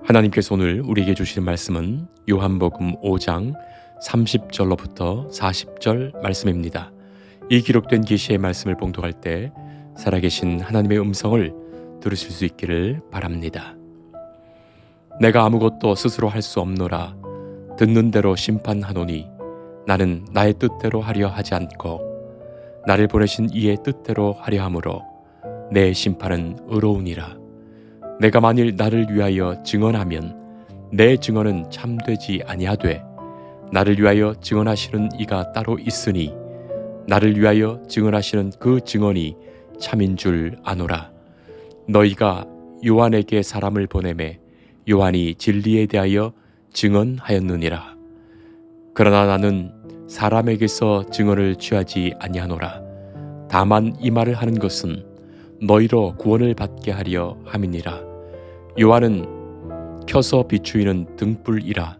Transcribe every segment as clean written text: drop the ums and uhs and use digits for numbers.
하나님께서 오늘 우리에게 주시는 말씀은 요한복음 5장 30절로부터 40절 말씀입니다. 이 기록된 계시의 말씀을 봉독할 때 살아계신 하나님의 음성을 들으실 수 있기를 바랍니다. 내가 아무것도 스스로 할 수 없노라. 듣는 대로 심판하노니 나는 나의 뜻대로 하려 하지 않고 나를 보내신 이의 뜻대로 하려 함으로 내 심판은 의로우니라. 내가 만일 나를 위하여 증언하면 내 증언은 참되지 아니하되 나를 위하여 증언하시는 이가 따로 있으니 나를 위하여 증언하시는 그 증언이 참인 줄 아노라. 너희가 요한에게 사람을 보내매 요한이 진리에 대하여 증언하였느니라. 그러나 나는 사람에게서 증언을 취하지 아니하노라. 다만 이 말을 하는 것은 너희로 구원을 받게 하려 함이니라. 요한은 켜서 비추이는 등불이라.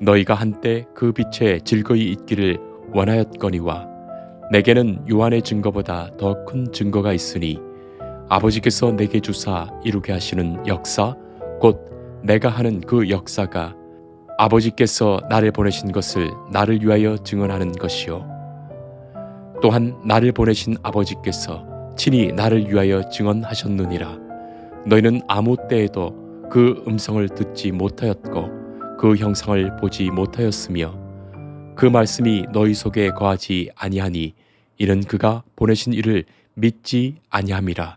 너희가 한때 그 빛에 즐거이 있기를 원하였거니와 내게는 요한의 증거보다 더 큰 증거가 있으니 아버지께서 내게 주사 이루게 하시는 역사 곧 내가 하는 그 역사가 아버지께서 나를 보내신 것을 나를 위하여 증언하는 것이요 또한 나를 보내신 아버지께서 친히 나를 위하여 증언하셨느니라. 너희는 아무 때에도 그 음성을 듣지 못하였고 그 형상을 보지 못하였으며 그 말씀이 너희 속에 거하지 아니하니 이는 그가 보내신 이를 믿지 아니함이라.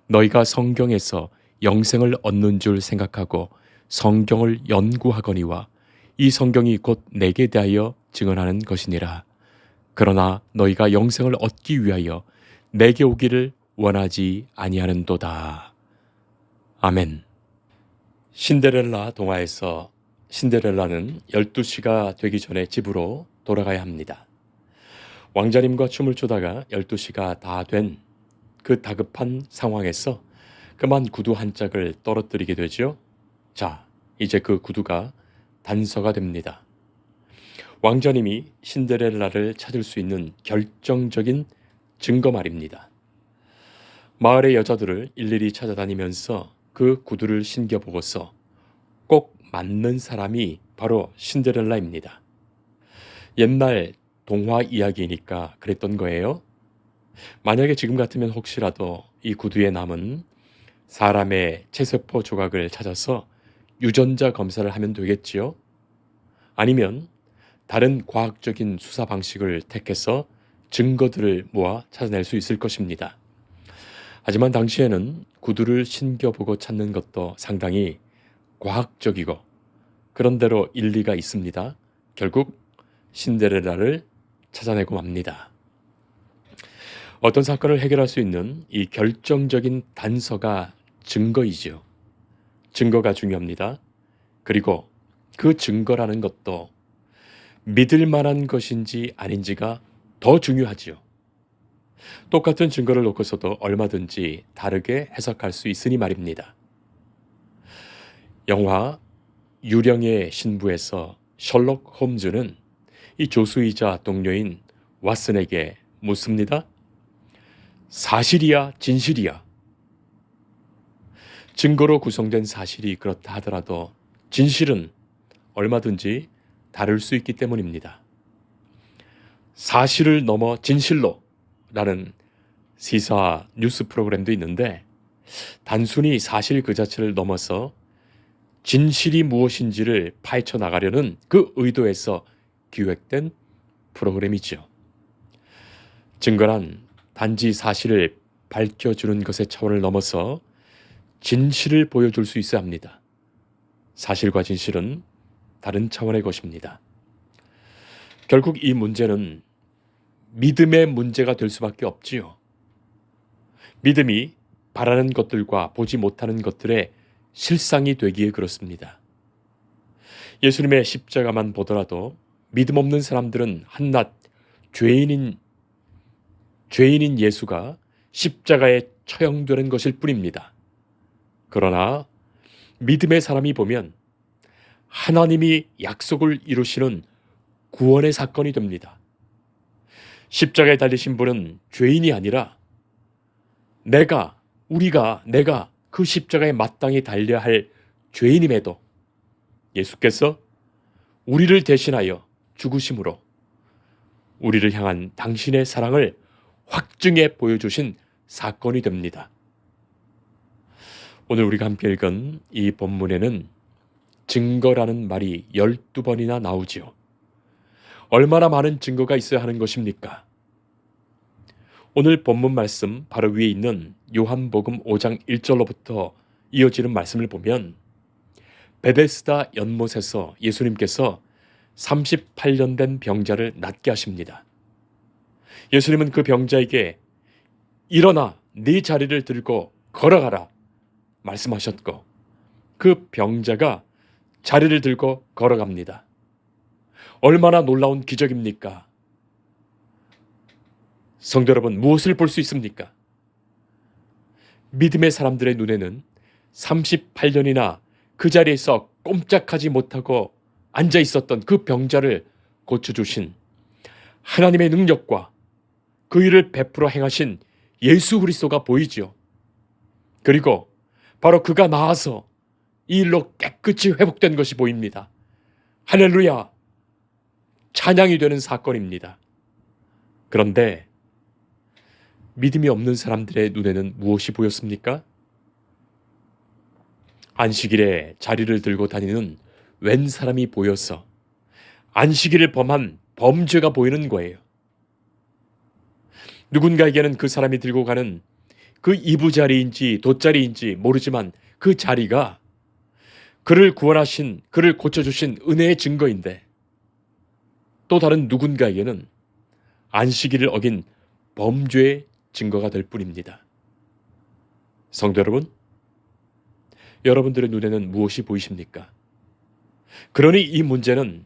너희가 성경에서 영생을 얻는 줄 생각하고 성경을 연구하거니와 이 성경이 곧 내게 대하여 증언하는 것이니라. 그러나 너희가 영생을 얻기 위하여 내게 오기를 원하지 아니하는도다. 아멘. 신데렐라 동화에서 신데렐라는 12시가 되기 전에 집으로 돌아가야 합니다. 왕자님과 춤을 추다가 12시가 다 된 그 다급한 상황에서 그만 구두 한 짝을 떨어뜨리게 되죠. 자, 이제 그 구두가 단서가 됩니다. 왕자님이 신데렐라를 찾을 수 있는 결정적인 증거 말입니다. 마을의 여자들을 일일이 찾아다니면서 그 구두를 신겨보고서 꼭 맞는 사람이 바로 신데렐라입니다. 옛날 동화 이야기니까 그랬던 거예요. 만약에 지금 같으면 혹시라도 이 구두에 남은 사람의 체세포 조각을 찾아서 유전자 검사를 하면 되겠지요. 아니면 다른 과학적인 수사 방식을 택해서 증거들을 모아 찾아낼 수 있을 것입니다. 하지만 당시에는 구두를 신겨보고 찾는 것도 상당히 과학적이고 그런대로 일리가 있습니다. 결국 신데렐라를 찾아내고 맙니다. 어떤 사건을 해결할 수 있는 이 결정적인 단서가 증거이지요. 증거가 중요합니다. 그리고 그 증거라는 것도 믿을 만한 것인지 아닌지가 더 중요하지요. 똑같은 증거를 놓고서도 얼마든지 다르게 해석할 수 있으니 말입니다. 영화 유령의 신부에서 셜록 홈즈는 이 조수이자 동료인 왓슨에게 묻습니다. 사실이야, 진실이야? 증거로 구성된 사실이 그렇다 하더라도 진실은 얼마든지 다를 수 있기 때문입니다. 사실을 넘어 진실로 라는 시사 뉴스 프로그램도 있는데 단순히 사실 그 자체를 넘어서 진실이 무엇인지를 파헤쳐 나가려는 그 의도에서 기획된 프로그램이죠. 증거란 단지 사실을 밝혀주는 것의 차원을 넘어서 진실을 보여줄 수 있어야 합니다. 사실과 진실은 다른 차원의 것입니다. 결국 이 문제는 믿음의 문제가 될 수밖에 없지요. 믿음이 바라는 것들과 보지 못하는 것들의 실상이 되기에 그렇습니다. 예수님의 십자가만 보더라도 믿음 없는 사람들은 한낱 죄인인 예수가 십자가에 처형되는 것일 뿐입니다. 그러나 믿음의 사람이 보면 하나님이 약속을 이루시는 구원의 사건이 됩니다. 십자가에 달리신 분은 죄인이 아니라 내가 그 십자가에 마땅히 달려야 할 죄인임에도 예수께서 우리를 대신하여 죽으심으로 우리를 향한 당신의 사랑을 확증해 보여주신 사건이 됩니다. 오늘 우리가 함께 읽은 이 본문에는 증거라는 말이 12번이나 나오지요. 얼마나 많은 증거가 있어야 하는 것입니까? 오늘 본문 말씀 바로 위에 있는 요한복음 5장 1절로부터 이어지는 말씀을 보면 베데스다 연못에서 예수님께서 38년 된 병자를 낫게 하십니다. 예수님은 그 병자에게 일어나 네 자리를 들고 걸어가라 말씀하셨고 그 병자가 자리를 들고 걸어갑니다. 얼마나 놀라운 기적입니까? 성도 여러분, 무엇을 볼 수 있습니까? 믿음의 사람들의 눈에는 38년이나 그 자리에서 꼼짝하지 못하고 앉아 있었던 그 병자를 고쳐주신 하나님의 능력과 그 일을 베풀어 행하신 예수 그리스도가 보이지요. 그리고 바로 그가 나아서 이 일로 깨끗이 회복된 것이 보입니다. 할렐루야! 찬양이 되는 사건입니다. 그런데 믿음이 없는 사람들의 눈에는 무엇이 보였습니까? 안식일에 자리를 들고 다니는 웬 사람이 보여서 안식일을 범한 범죄가 보이는 거예요. 누군가에게는 그 사람이 들고 가는 그 이부자리인지 돗자리인지 모르지만 그 자리가 그를 구원하신, 그를 고쳐주신 은혜의 증거인데 또 다른 누군가에게는 안식일을 어긴 범죄의 증거가 될 뿐입니다. 성도 여러분, 여러분들의 눈에는 무엇이 보이십니까? 그러니 이 문제는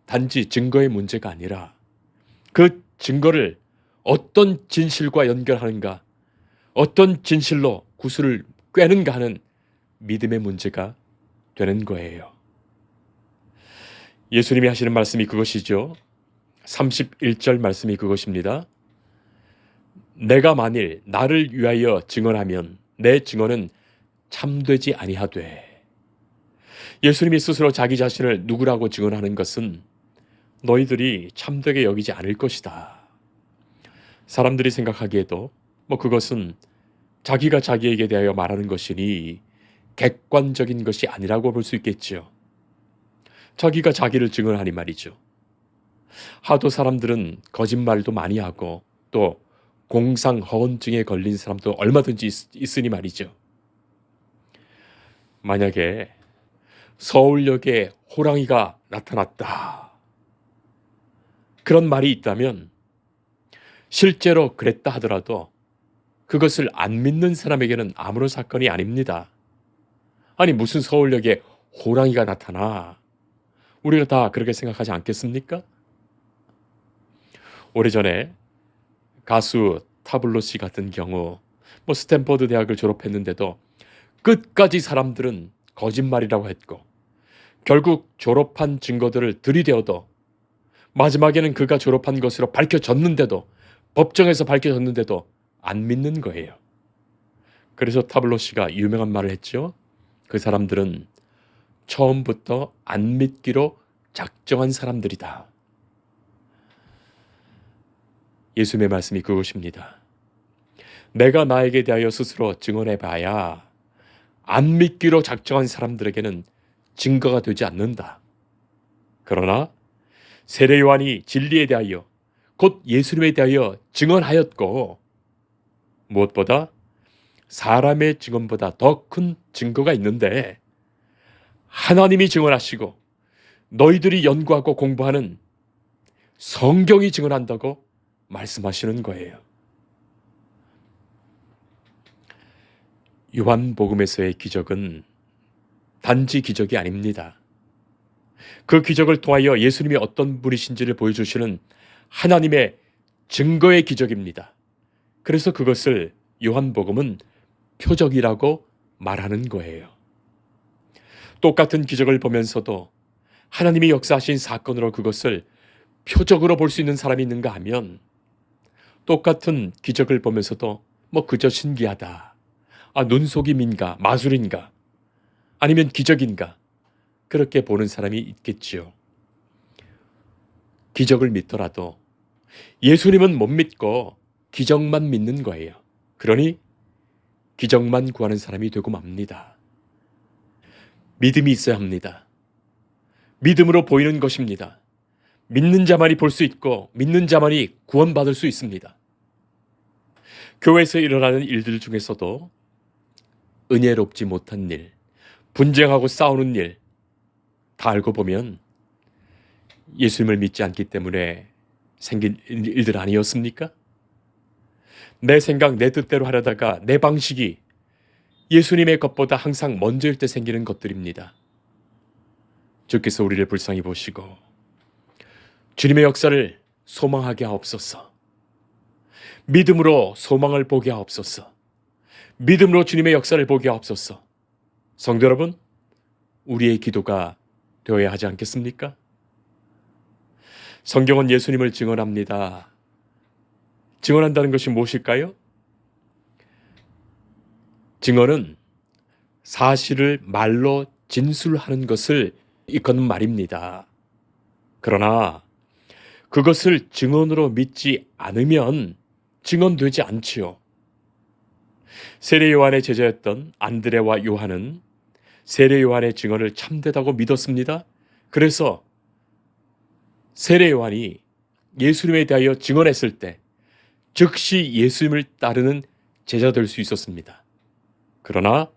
단지 증거의 문제가 아니라 그 증거를 어떤 진실과 연결하는가, 어떤 진실로 구슬을 꿰는가 하는 믿음의 문제가 되는 거예요. 예수님이 하시는 말씀이 그것이죠. 31절 말씀이 그것입니다. 내가 만일 나를 위하여 증언하면 내 증언은 참되지 아니하되. 예수님이 스스로 자기 자신을 누구라고 증언하는 것은 너희들이 참되게 여기지 않을 것이다. 사람들이 생각하기에도 그것은 자기가 자기에게 대하여 말하는 것이니 객관적인 것이 아니라고 볼 수 있겠지요. 자기가 자기를 증언하니 말이죠. 하도 사람들은 거짓말도 많이 하고 또 공상허언증에 걸린 사람도 얼마든지 있으니 말이죠. 만약에 서울역에 호랑이가 나타났다, 그런 말이 있다면 실제로 그랬다 하더라도 그것을 안 믿는 사람에게는 아무런 사건이 아닙니다. 아니 무슨 서울역에 호랑이가 나타나, 우리가 다 그렇게 생각하지 않겠습니까? 오래전에 가수 타블로 씨 같은 경우 스탠퍼드 대학을 졸업했는데도 끝까지 사람들은 거짓말이라고 했고 결국 졸업한 증거들을 들이대어도 마지막에는 그가 졸업한 것으로 밝혀졌는데도, 법정에서 밝혀졌는데도 안 믿는 거예요. 그래서 타블로 씨가 유명한 말을 했죠. 그 사람들은 처음부터 안 믿기로 작정한 사람들이다. 예수님의 말씀이 그것입니다. 내가 나에게 대하여 스스로 증언해봐야 안 믿기로 작정한 사람들에게는 증거가 되지 않는다. 그러나 세례 요한이 진리에 대하여 곧 예수님에 대하여 증언하였고 무엇보다 사람의 증언보다 더 큰 증거가 있는데 하나님이 증언하시고 너희들이 연구하고 공부하는 성경이 증언한다고 말씀하시는 거예요. 요한복음에서의 기적은 단지 기적이 아닙니다. 그 기적을 통하여 예수님이 어떤 분이신지를 보여주시는 하나님의 증거의 기적입니다. 그래서 그것을 요한복음은 표적이라고 말하는 거예요. 똑같은 기적을 보면서도 하나님이 역사하신 사건으로 그것을 표적으로 볼 수 있는 사람이 있는가 하면 똑같은 기적을 보면서도 그저 신기하다, 눈속임인가 마술인가, 아니면 기적인가? 그렇게 보는 사람이 있겠지요. 기적을 믿더라도 예수님은 못 믿고 기적만 믿는 거예요. 그러니 기적만 구하는 사람이 되고 맙니다. 믿음이 있어야 합니다. 믿음으로 보이는 것입니다. 믿는 자만이 볼 수 있고 믿는 자만이 구원받을 수 있습니다. 교회에서 일어나는 일들 중에서도 은혜롭지 못한 일, 분쟁하고 싸우는 일, 다 알고 보면 예수님을 믿지 않기 때문에 생긴 일들 아니었습니까? 내 생각, 내 뜻대로 하려다가 내 방식이 예수님의 것보다 항상 먼저일 때 생기는 것들입니다. 주께서 우리를 불쌍히 보시고 주님의 역사를 소망하게 하옵소서. 믿음으로 소망을 보게 하옵소서. 믿음으로 주님의 역사를 보게 하옵소서. 성도 여러분, 우리의 기도가 되어야 하지 않겠습니까? 성경은 예수님을 증언합니다. 증언한다는 것이 무엇일까요? 증언은 사실을 말로 진술하는 것을 일컫는 말입니다. 그러나 그것을 증언으로 믿지 않으면 증언되지 않지요. 세례 요한의 제자였던 안드레와 요한은 세례 요한의 증언을 참되다고 믿었습니다. 그래서 세례 요한이 예수님에 대하여 증언했을 때 즉시 예수님을 따르는 제자 될 수 있었습니다. 그러나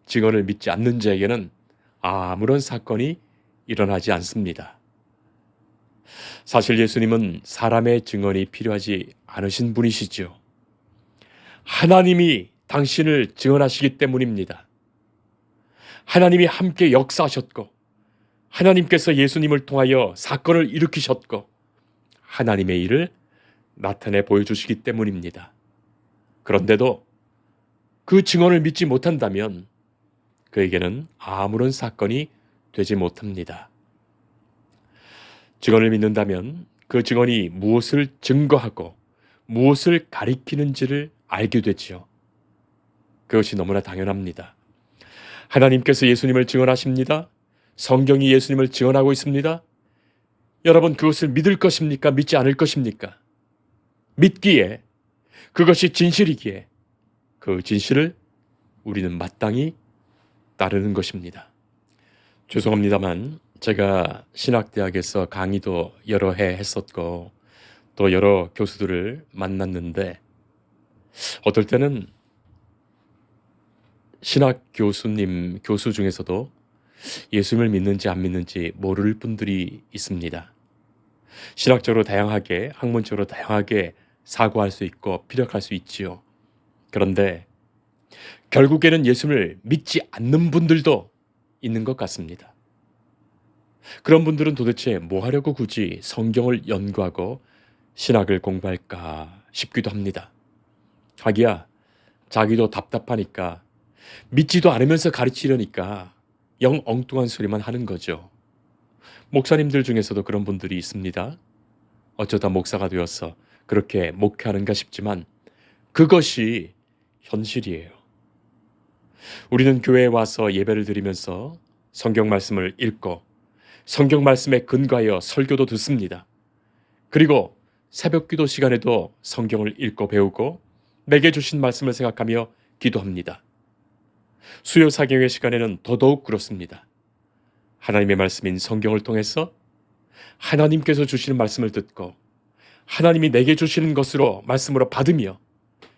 증언을 믿지 않는 자에게는 아무런 사건이 일어나지 않습니다. 사실 예수님은 사람의 증언이 필요하지 않으신 분이시죠. 하나님이 당신을 증언하시기 때문입니다. 하나님이 함께 역사하셨고 하나님께서 예수님을 통하여 사건을 일으키셨고 하나님의 일을 나타내 보여주시기 때문입니다. 그런데도 그 증언을 믿지 못한다면 그에게는 아무런 사건이 되지 못합니다. 증언을 믿는다면 그 증언이 무엇을 증거하고 무엇을 가리키는지를 알게 되지요. 그것이 너무나 당연합니다. 하나님께서 예수님을 증언하십니다. 성경이 예수님을 증언하고 있습니다. 여러분, 그것을 믿을 것입니까? 믿지 않을 것입니까? 믿기에, 그것이 진실이기에 그 진실을 우리는 마땅히 따르는 것입니다. 죄송합니다만 제가 신학대학에서 강의도 여러 해 했었고 또 여러 교수들을 만났는데 어떨 때는 신학 교수 중에서도 예수님을 믿는지 안 믿는지 모를 분들이 있습니다. 신학적으로 다양하게, 학문적으로 다양하게 사고할 수 있고 피력할 수 있지요. 그런데 결국에는 예수님을 믿지 않는 분들도 있는 것 같습니다. 그런 분들은 도대체 뭐 하려고 굳이 성경을 연구하고 신학을 공부할까 싶기도 합니다. 자기야, 자기도 답답하니까 믿지도 않으면서 가르치려니까 영 엉뚱한 소리만 하는 거죠. 목사님들 중에서도 그런 분들이 있습니다. 어쩌다 목사가 되어서 그렇게 목회하는가 싶지만 그것이 현실이에요. 우리는 교회에 와서 예배를 드리면서 성경 말씀을 읽고 성경 말씀에 근거하여 설교도 듣습니다. 그리고 새벽 기도 시간에도 성경을 읽고 배우고 내게 주신 말씀을 생각하며 기도합니다. 수요 사경의 시간에는 더더욱 그렇습니다. 하나님의 말씀인 성경을 통해서 하나님께서 주시는 말씀을 듣고 하나님이 내게 주시는 것으로 말씀으로 받으며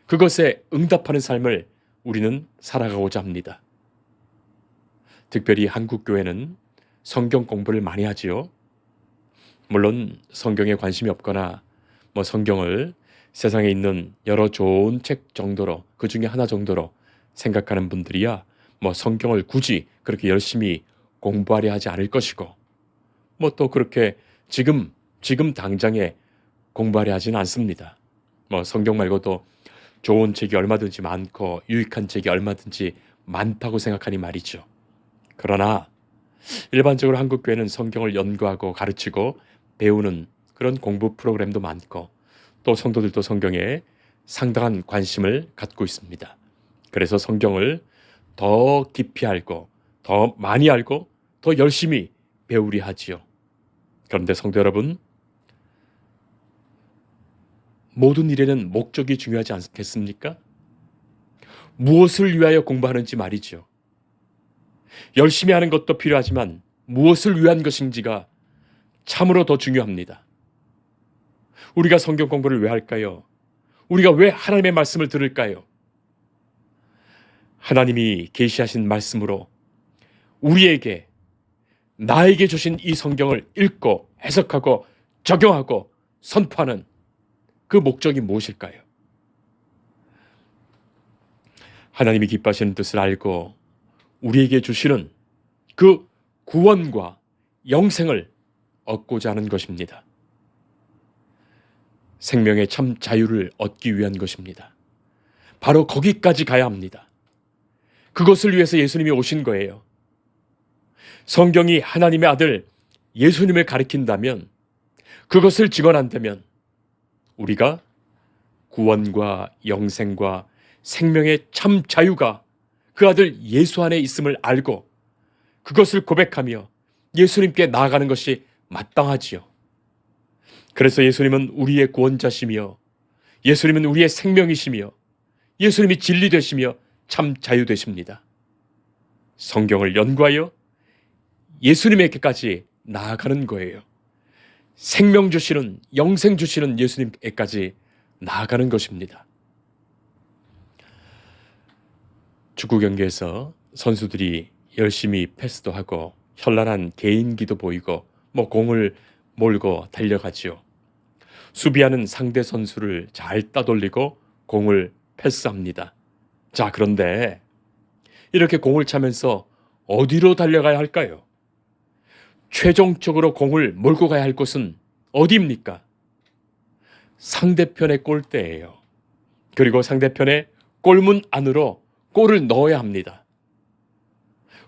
그것에 응답하는 삶을 우리는 살아가고자 합니다. 특별히 한국 교회는 성경 공부를 많이 하지요. 물론 성경에 관심이 없거나 성경을 세상에 있는 여러 좋은 책 정도로 그 중에 하나 정도로 생각하는 분들이야 성경을 굳이 그렇게 열심히 공부하려 하지 않을 것이고 또 그렇게 지금 당장에 공부하려 하지는 않습니다. 성경 말고도 좋은 책이 얼마든지 많고 유익한 책이 얼마든지 많다고 생각하니 말이죠. 그러나 일반적으로 한국 교회는 성경을 연구하고 가르치고 배우는 그런 공부 프로그램도 많고 또 성도들도 성경에 상당한 관심을 갖고 있습니다. 그래서 성경을 더 깊이 알고 더 더 많이 알고 더 열심히 배우려 하지요. 그런데 성도 여러분, 모든 일에는 목적이 중요하지 않겠습니까? 무엇을 위하여 공부하는지 말이죠. 열심히 하는 것도 필요하지만 무엇을 위한 것인지가 참으로 더 중요합니다. 우리가 성경 공부를 왜 할까요? 우리가 왜 하나님의 말씀을 들을까요? 하나님이 계시하신 말씀으로 우리에게, 나에게 주신 이 성경을 읽고 해석하고 적용하고 선포하는 그 목적이 무엇일까요? 하나님이 기뻐하시는 뜻을 알고 우리에게 주시는 그 구원과 영생을 얻고자 하는 것입니다. 생명의 참 자유를 얻기 위한 것입니다. 바로 거기까지 가야 합니다. 그것을 위해서 예수님이 오신 거예요. 성경이 하나님의 아들 예수님을 가리킨다면, 그것을 증언한다면 우리가 구원과 영생과 생명의 참 자유가 그 아들 예수 안에 있음을 알고 그것을 고백하며 예수님께 나아가는 것이 마땅하지요. 그래서 예수님은 우리의 구원자시며 예수님은 우리의 생명이시며 예수님이 진리 되시며 참 자유 되십니다. 성경을 연구하여 예수님에게까지 나아가는 거예요. 생명 주시는, 영생 주시는 예수님께까지 나아가는 것입니다. 축구 경기에서 선수들이 열심히 패스도 하고 현란한 개인기도 보이고 공을 몰고 달려가지요. 수비하는 상대 선수를 잘 따돌리고 공을 패스합니다. 자, 그런데 이렇게 공을 차면서 어디로 달려가야 할까요? 최종적으로 공을 몰고 가야 할 곳은 어디입니까? 상대편의 골대예요. 그리고 상대편의 골문 안으로 골을 넣어야 합니다.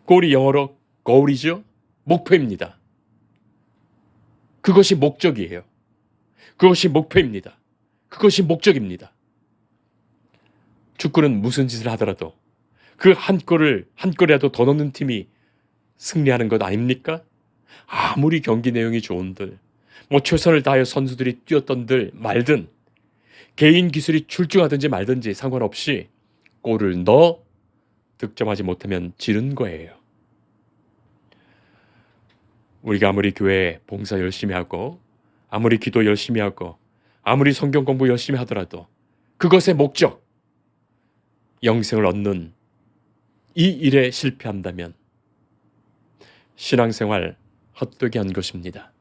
골이 영어로 goal이죠. 목표입니다. 그것이 목적이에요. 그것이 목표입니다. 그것이 목적입니다. 축구는 무슨 짓을 하더라도 그 한 골이라도 더 넣는 팀이 승리하는 것 아닙니까? 아무리 경기 내용이 좋은들, 최선을 다하여 선수들이 뛰었던들 말든, 개인 기술이 출중하든지 말든지 상관없이 골을 넣어 득점하지 못하면 지는 거예요. 우리가 아무리 교회 봉사 열심히 하고 아무리 기도 열심히 하고 아무리 성경 공부 열심히 하더라도 그것의 목적, 영생을 얻는 이 일에 실패한다면 신앙생활 헛되게 한 것입니다.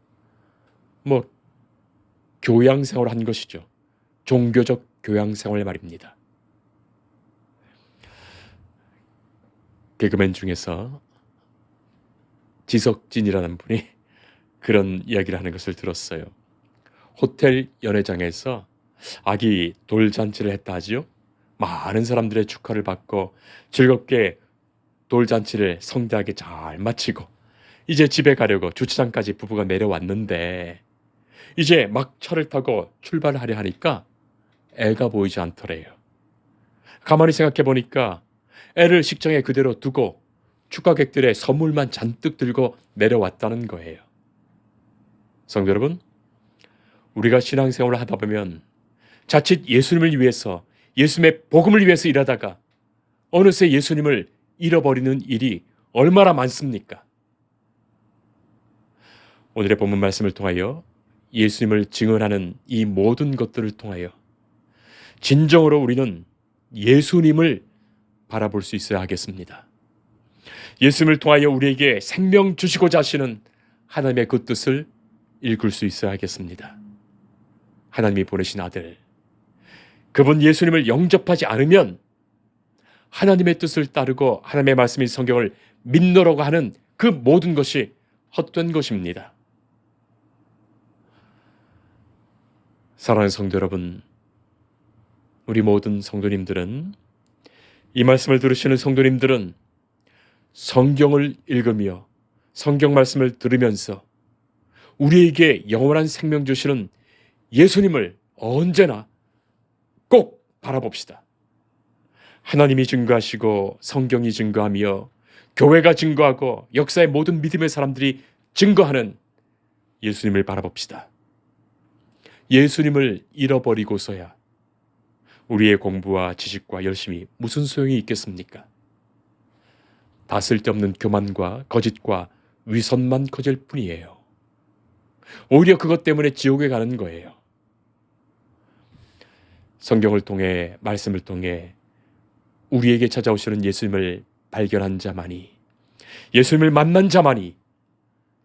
교양생활 한 것이죠. 종교적 교양생활 말입니다. 개그맨 중에서 지석진이라는 분이 그런 이야기를 하는 것을 들었어요. 호텔 연회장에서 아기 돌잔치를 했다 하지요. 많은 사람들의 축하를 받고 즐겁게 돌잔치를 성대하게 잘 마치고 이제 집에 가려고 주차장까지 부부가 내려왔는데 이제 막 차를 타고 출발을 하려 하니까 애가 보이지 않더래요. 가만히 생각해 보니까 애를 식장에 그대로 두고 축하객들의 선물만 잔뜩 들고 내려왔다는 거예요. 성도 여러분, 우리가 신앙생활을 하다 보면 자칫 예수님을 위해서, 예수님의 복음을 위해서 일하다가 어느새 예수님을 잃어버리는 일이 얼마나 많습니까? 오늘의 본문 말씀을 통하여 예수님을 증언하는 이 모든 것들을 통하여 진정으로 우리는 예수님을 바라볼 수 있어야 하겠습니다. 예수님을 통하여 우리에게 생명 주시고자 하시는 하나님의 그 뜻을 읽을 수 있어야 하겠습니다. 하나님이 보내신 아들, 그분 예수님을 영접하지 않으면 하나님의 뜻을 따르고 하나님의 말씀인 성경을 믿노라고 하는 그 모든 것이 헛된 것입니다. 사랑하는 성도 여러분, 우리 모든 성도님들은, 이 말씀을 들으시는 성도님들은 성경을 읽으며 성경 말씀을 들으면서 우리에게 영원한 생명 주시는 예수님을 언제나 꼭 바라봅시다. 하나님이 증거하시고 성경이 증거하며 교회가 증거하고 역사의 모든 믿음의 사람들이 증거하는 예수님을 바라봅시다. 예수님을 잃어버리고서야 우리의 공부와 지식과 열심이 무슨 소용이 있겠습니까? 다 쓸데없는 교만과 거짓과 위선만 커질 뿐이에요. 오히려 그것 때문에 지옥에 가는 거예요. 성경을 통해, 말씀을 통해 우리에게 찾아오시는 예수님을 발견한 자만이, 예수님을 만난 자만이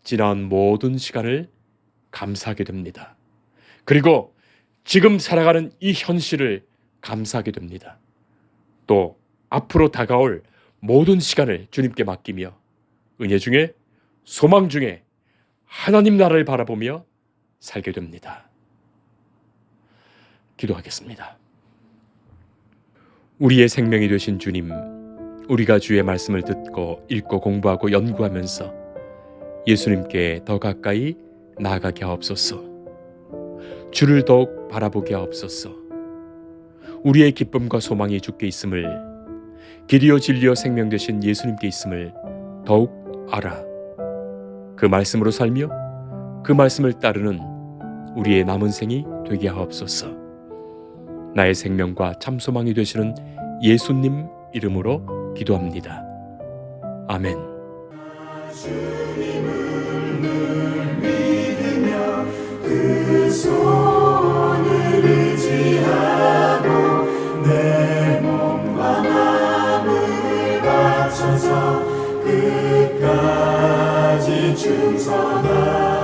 지나온 모든 시간을 감사하게 됩니다. 그리고 지금 살아가는 이 현실을 감사하게 됩니다. 또 앞으로 다가올 모든 시간을 주님께 맡기며 은혜 중에, 소망 중에 하나님 나라를 바라보며 살게 됩니다. 기도하겠습니다. 우리의 생명이 되신 주님, 우리가 주의 말씀을 듣고 읽고 공부하고 연구하면서 예수님께 더 가까이 나아가게 하옵소서. 주를 더욱 바라보게 하옵소서. 우리의 기쁨과 소망이 주께 있음을, 길이요 진리요 생명 되신 예수님께 있음을 더욱 알아 그 말씀으로 살며 그 말씀을 따르는 우리의 남은 생이 되게 하옵소서. 나의 생명과 참 소망이 되시는 예수님 이름으로 기도합니다. 아멘. 주님을 늘 믿으며 그 손을 의지하고 내 몸과 마음을 바쳐서 끝까지 충성하리.